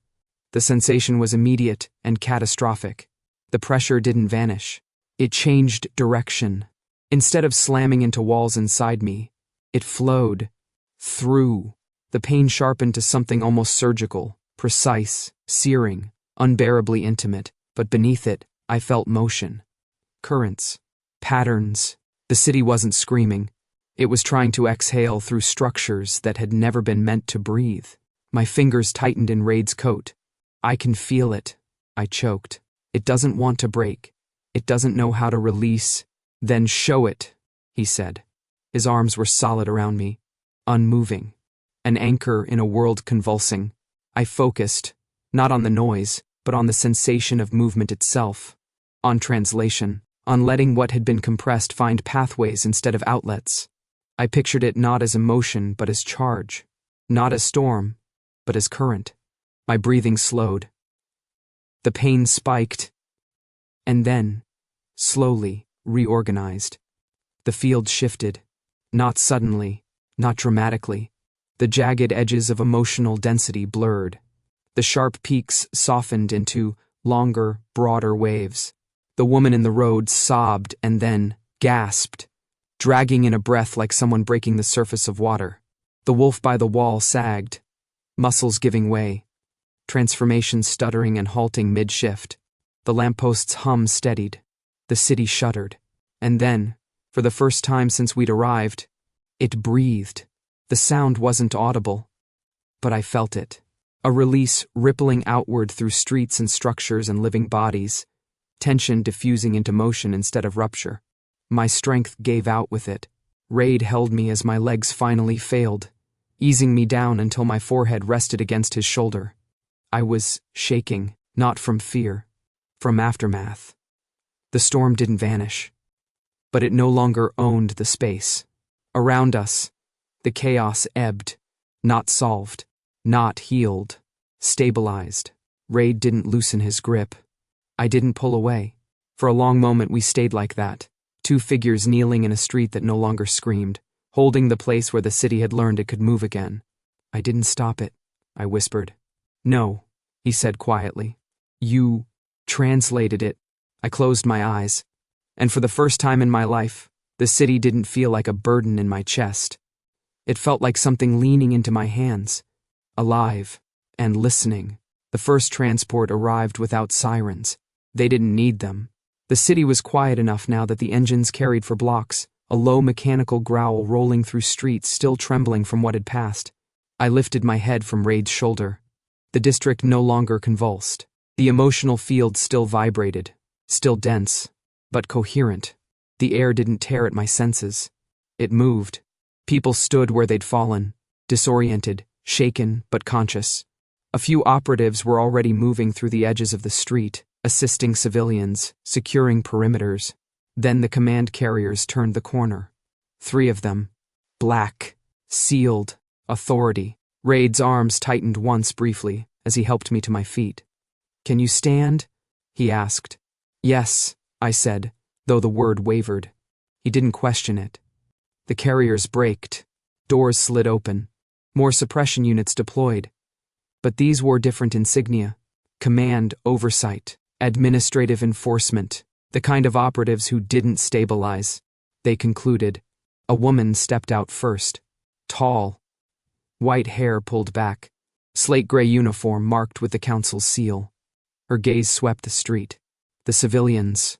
The sensation was immediate and catastrophic. The pressure didn't vanish. It changed direction. Instead of slamming into walls inside me, it flowed through. The pain sharpened to something almost surgical, precise, searing, unbearably intimate, but beneath it, I felt motion. Currents. Patterns. The city wasn't screaming. It was trying to exhale through structures that had never been meant to breathe. My fingers tightened in Reid's coat. I can feel it. I choked. It doesn't want to break. It doesn't know how to release. Then show it, he said. His arms were solid around me, unmoving. An anchor in a world convulsing. I focused, not on the noise, but on the sensation of movement itself. On translation, on letting what had been compressed find pathways instead of outlets. I pictured it not as emotion, but as charge. Not as storm, but as current. My breathing slowed. The pain spiked, and then, slowly, reorganized. The field shifted. Not suddenly, not dramatically. The jagged edges of emotional density blurred. The sharp peaks softened into longer, broader waves. The woman in the road sobbed and then gasped, dragging in a breath like someone breaking the surface of water. The wolf by the wall sagged, muscles giving way, transformation stuttering and halting mid-shift. The lampost's hum steadied. The city shuddered. And then, for the first time since we'd arrived, it breathed. The sound wasn't audible, but I felt it. A release rippling outward through streets and structures and living bodies, tension diffusing into motion instead of rupture. My strength gave out with it. Reid held me as my legs finally failed, easing me down until my forehead rested against his shoulder. I was shaking, not from fear, from aftermath. The storm didn't vanish, but it no longer owned the space. Around us, the chaos ebbed, not solved, not healed, stabilized. Reid didn't loosen his grip. I didn't pull away. For a long moment we stayed like that, two figures kneeling in a street that no longer screamed, holding the place where the city had learned it could move again. I didn't stop it, I whispered. No, he said quietly. You translated it. I closed my eyes, and for the first time in my life, the city didn't feel like a burden in my chest. It felt like something leaning into my hands, alive and listening. The first transport arrived without sirens. They didn't need them. The city was quiet enough now that the engines carried for blocks, a low mechanical growl rolling through streets still trembling from what had passed. I lifted my head from Reid's shoulder. The district no longer convulsed. The emotional field still vibrated, still dense, but coherent. The air didn't tear at my senses. It moved. People stood where they'd fallen, disoriented, shaken, but conscious. A few operatives were already moving through the edges of the street, assisting civilians, securing perimeters. Then the command carriers turned the corner. 3 of them. Black. Sealed. Authority. Reid's arms tightened once briefly as he helped me to my feet. Can you stand? He asked. Yes, I said, though the word wavered. He didn't question it. The carriers braked. Doors slid open. More suppression units deployed. But these wore different insignia. Command oversight. Administrative enforcement. The kind of operatives who didn't stabilize. They concluded. A woman stepped out first. Tall. White hair pulled back. Slate-gray uniform marked with the council's seal. Her gaze swept the street. The civilians.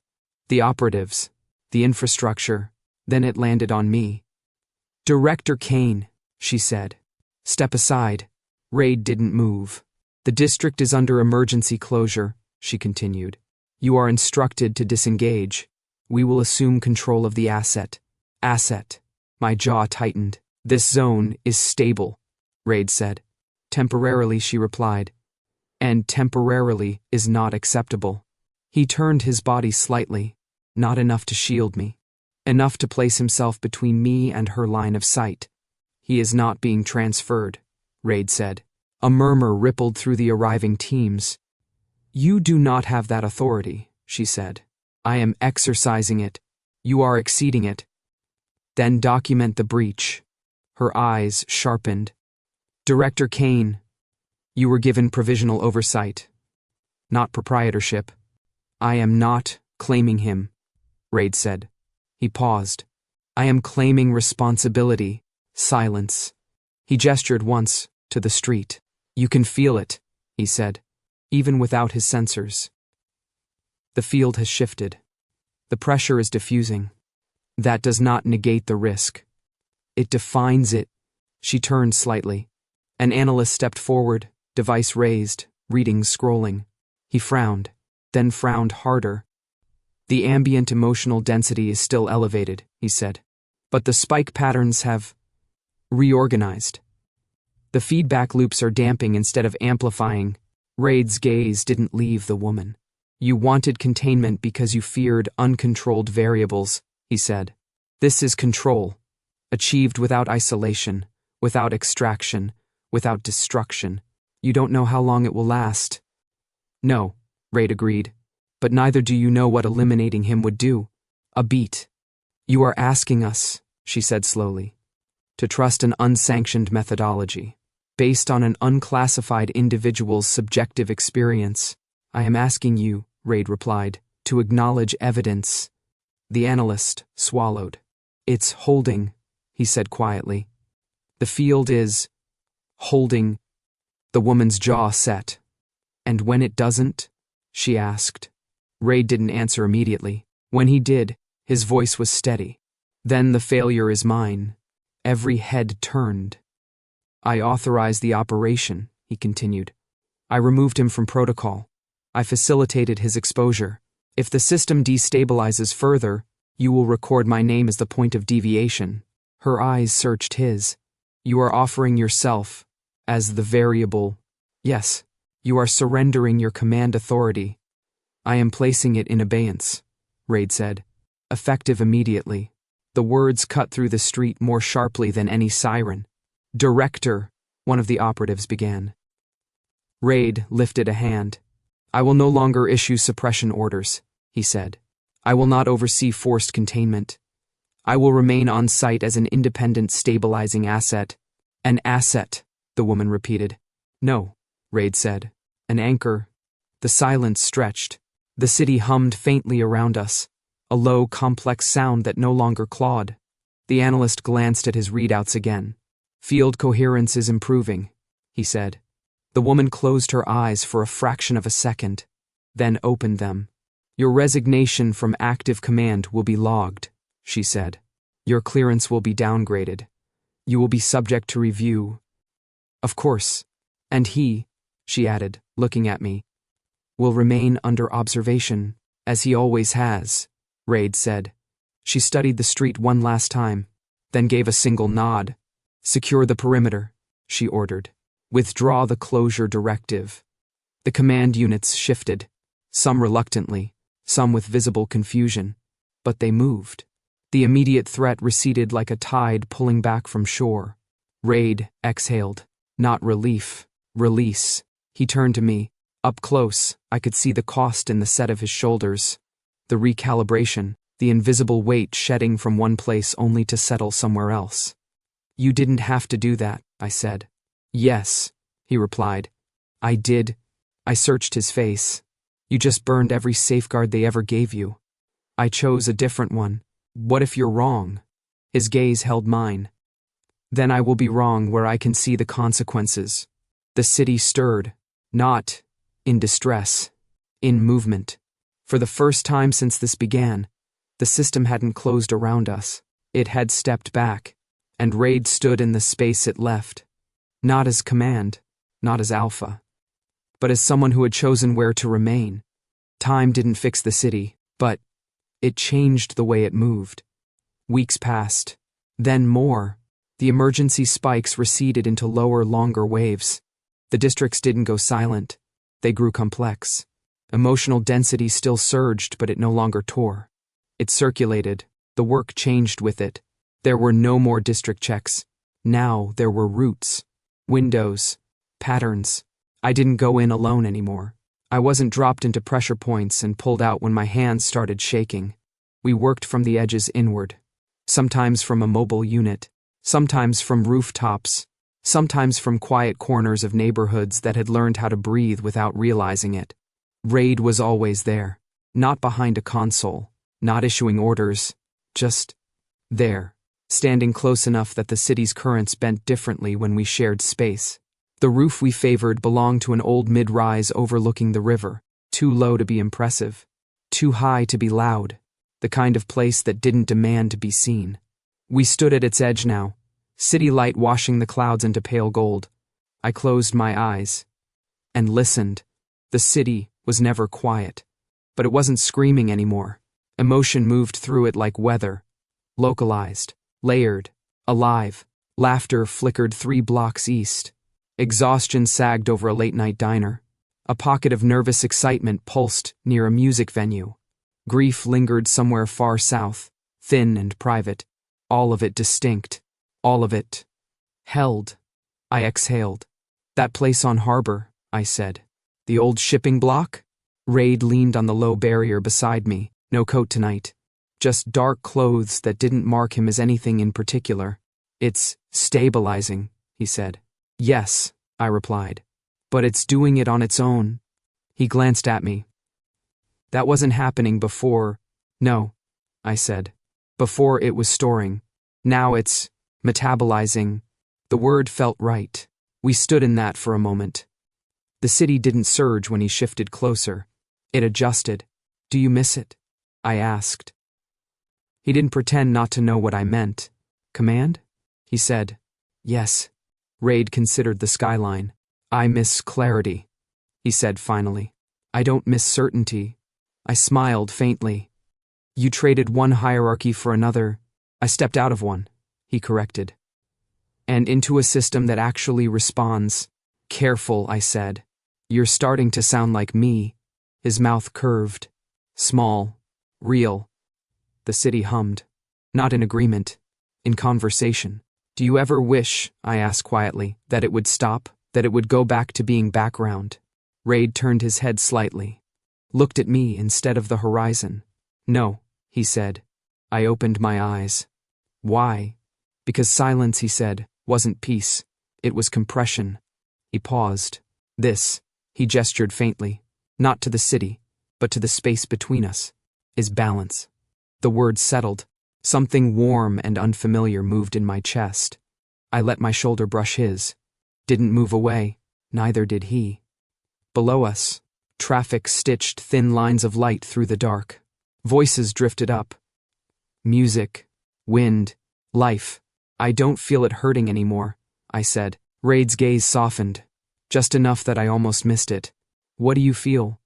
The operatives. The infrastructure. Then it landed on me. Director Cain, she said. Step aside. Reid didn't move. The district is under emergency closure, she continued. You are instructed to disengage. We will assume control of the asset. Asset. My jaw tightened. This zone is stable, Reid said. Temporarily, she replied. And temporarily is not acceptable. He turned his body slightly, not enough to shield me, enough to place himself between me and her line of sight. He is not being transferred, Reid said. A murmur rippled through the arriving teams. You do not have that authority, she said. I am exercising it. You are exceeding it. Then document the breach. Her eyes sharpened. Director Cain, you were given provisional oversight, not proprietorship. I am not claiming him, Reid said. He paused. I am claiming responsibility. Silence. He gestured once to the street. You can feel it, he said, even without his sensors. The field has shifted. The pressure is diffusing. That does not negate the risk. It defines it. She turned slightly. An analyst stepped forward, device raised, readings scrolling. He frowned, then frowned harder. The ambient emotional density is still elevated, he said, but the spike patterns have reorganized. The feedback loops are damping instead of amplifying. Reid's gaze didn't leave the woman. You wanted containment because you feared uncontrolled variables, he said. This is control, achieved without isolation, without extraction, without destruction. You don't know how long it will last. No, Reid agreed, but neither do you know what eliminating him would do. A beat. You are asking us, she said slowly, to trust an unsanctioned methodology, based on an unclassified individual's subjective experience. I am asking you, Reid replied, to acknowledge evidence. The analyst swallowed. It's holding, he said quietly. The field is holding. The woman's jaw set. And when it doesn't? She asked. Reid didn't answer immediately. When he did, his voice was steady. Then the failure is mine. Every head turned. I authorized the operation, he continued. I removed him from protocol. I facilitated his exposure. If the system destabilizes further, you will record my name as the point of deviation. Her eyes searched his. You are offering yourself as the variable. Yes, you are surrendering your command authority. I am placing it in abeyance, Reid said. Effective immediately. The words cut through the street more sharply than any siren. Director, one of the operatives began. Reid lifted a hand. I will no longer issue suppression orders, he said. I will not oversee forced containment. I will remain on site as an independent stabilizing asset. An asset, the woman repeated. No, Reid said. An anchor. The silence stretched. The city hummed faintly around us, a low, complex sound that no longer clawed. The analyst glanced at his readouts again. Field coherence is improving, he said. The woman closed her eyes for a fraction of a second, then opened them. Your resignation from active command will be logged, she said. Your clearance will be downgraded. You will be subject to review. Of course. And he, she added, looking at me, will remain under observation, as he always has, Reid said. She studied the street one last time, then gave a single nod. Secure the perimeter, she ordered. Withdraw the closure directive. The command units shifted, some reluctantly, some with visible confusion, but they moved. The immediate threat receded like a tide pulling back from shore. Reid exhaled. Not relief, release. He turned to me. Up close, I could see the cost in the set of his shoulders. The recalibration, the invisible weight shedding from one place only to settle somewhere else. You didn't have to do that, I said. Yes, he replied. I did. I searched his face. You just burned every safeguard they ever gave you. I chose a different one. What if you're wrong? His gaze held mine. Then I will be wrong where I can see the consequences. The city stirred, not in distress, in movement. For the first time since this began, the system hadn't closed around us. It had stepped back, and Reid stood in the space it left. Not as command, not as alpha, but as someone who had chosen where to remain. Time didn't fix the city, but it changed the way it moved. Weeks passed, then more. The emergency spikes receded into lower, longer waves. The districts didn't go silent. They grew complex. Emotional density still surged, but it no longer tore. It circulated. The work changed with it. There were no more district checks. Now there were routes, windows, patterns. I didn't go in alone anymore. I wasn't dropped into pressure points and pulled out when my hands started shaking. We worked from the edges inward. Sometimes from a mobile unit, sometimes from rooftops, sometimes from quiet corners of neighborhoods that had learned how to breathe without realizing it. Raid was always there, not behind a console, not issuing orders, just there, standing close enough that the city's currents bent differently when we shared space. The roof we favored belonged to an old mid-rise overlooking the river, too low to be impressive, too high to be loud, the kind of place that didn't demand to be seen. We stood at its edge now, city light washing the clouds into pale gold. I closed my eyes and listened. The city was never quiet, but it wasn't screaming anymore. Emotion moved through it like weather, localized, layered, alive. Laughter flickered 3 blocks east. Exhaustion sagged over a late-night diner. A pocket of nervous excitement pulsed near a music venue. Grief lingered somewhere far south, thin and private, all of it distinct, all of it held. I exhaled. That place on Harbor, I said. The old shipping block? Raid leaned on the low barrier beside me. No coat tonight. Just dark clothes that didn't mark him as anything in particular. It's stabilizing, he said. Yes, I replied. But it's doing it on its own. He glanced at me. That wasn't happening before. No, I said. Before it was storing. Now it's metabolizing. The word felt right. We stood in that for a moment. The city didn't surge when he shifted closer. It adjusted. Do you miss it? I asked. He didn't pretend not to know what I meant. Command? He said. Yes. Raid considered the skyline. I miss clarity, he said finally. I don't miss certainty. I smiled faintly. You traded one hierarchy for another. I stepped out of one, he corrected. And into a system that actually responds. Careful, I said. You're starting to sound like me. His mouth curved. Small. Real. The city hummed. Not in agreement. In conversation. Do you ever wish, I asked quietly, that it would stop, that it would go back to being background? Raid turned his head slightly. Looked at me instead of the horizon. No, he said. I opened my eyes. Why? Because silence, he said, wasn't peace. It was compression. He paused. This, he gestured faintly, not to the city, but to the space between us, is balance. The word settled. Something warm and unfamiliar moved in my chest. I let my shoulder brush his. Didn't move away, neither did he. Below us, traffic stitched thin lines of light through the dark. Voices drifted up. Music, wind, life. I don't feel it hurting anymore, I said. Raid's gaze softened, just enough that I almost missed it. What do you feel?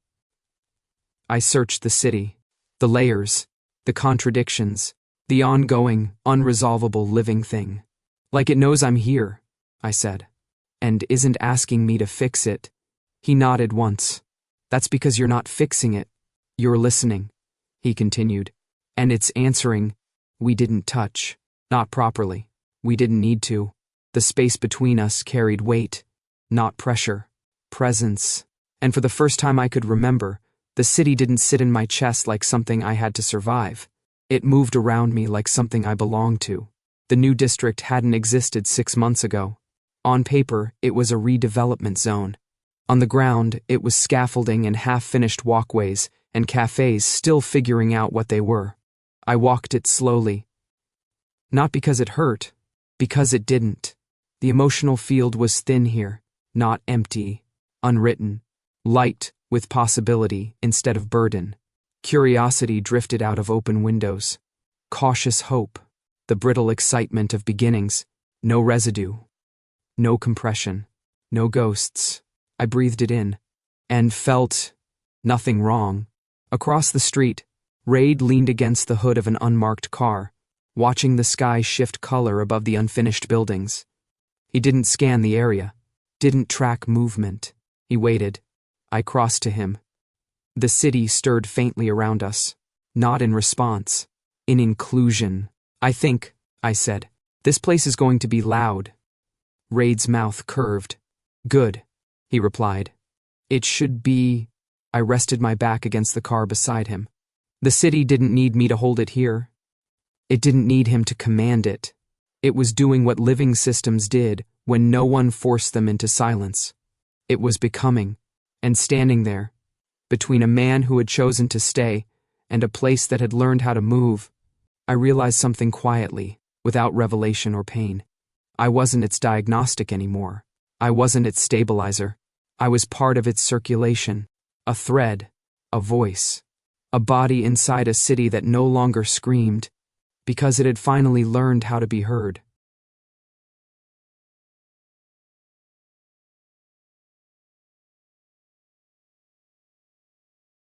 I searched the city, the layers, the contradictions, the ongoing, unresolvable living thing. Like it knows I'm here, I said, and isn't asking me to fix it. He nodded once. That's because you're not fixing it. You're listening, he continued. And it's answering. We didn't touch. Not properly. We didn't need to. The space between us carried weight, not pressure, presence. And for the first time I could remember, the city didn't sit in my chest like something I had to survive. It moved around me like something I belonged to. The new district hadn't existed 6 months ago. On paper, it was a redevelopment zone. On the ground, it was scaffolding and half-finished walkways and cafes still figuring out what they were. I walked it slowly. Not because it hurt, because it didn't. The emotional field was thin here, not empty, unwritten, light with possibility instead of burden. Curiosity drifted out of open windows. Cautious hope, the brittle excitement of beginnings, no residue, no compression, no ghosts. I breathed it in, and felt nothing wrong. Across the street, Raid leaned against the hood of an unmarked car, watching the sky shift color above the unfinished buildings. He didn't scan the area, didn't track movement. He waited. I crossed to him. The city stirred faintly around us. Not in response. In inclusion. I think, I said, this place is going to be loud. Reid's mouth curved. Good, he replied. It should be. I rested my back against the car beside him. The city didn't need me to hold it here. It didn't need him to command it. It was doing what living systems did when no one forced them into silence. It was becoming, and standing there, between a man who had chosen to stay and a place that had learned how to move, I realized something quietly, without revelation or pain. I wasn't its diagnostic anymore. I wasn't its stabilizer. I was part of its circulation, a thread, a voice, a body inside a city that no longer screamed, because it had finally learned how to be heard.